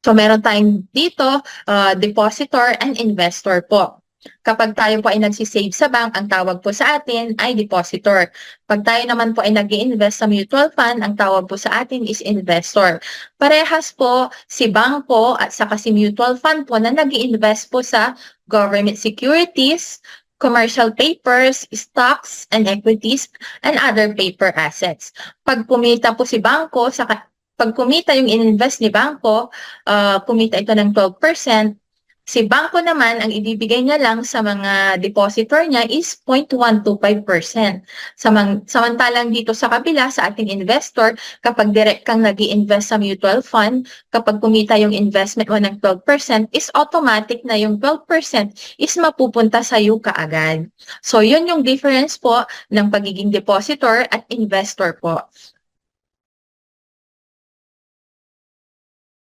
So meron tayong dito, depositor and investor po. Kapag tayo po ay nagsisave sa bank, ang tawag po sa atin ay depositor. Pag tayo naman po ay nag-i-invest sa mutual fund, ang tawag po sa atin is investor. Parehas po si bangko at saka si mutual fund po na nag-i-invest po sa government securities, commercial papers, stocks, and equities, and other paper assets. Pag kumita po si bangko, pag kumita yung in-invest ni bangko, kumita ito ng 12%, si bangko naman, ang ibibigay niya lang sa mga depositor niya is 0.125%. Samantalang dito sa kabila, sa ating investor, kapag direct kang nag-i-invest sa mutual fund, kapag kumita yung investment mo ng 12%, is automatic na yung 12% is mapupunta sa iyo kaagad. So, yun yung difference po ng pagiging depositor at investor po.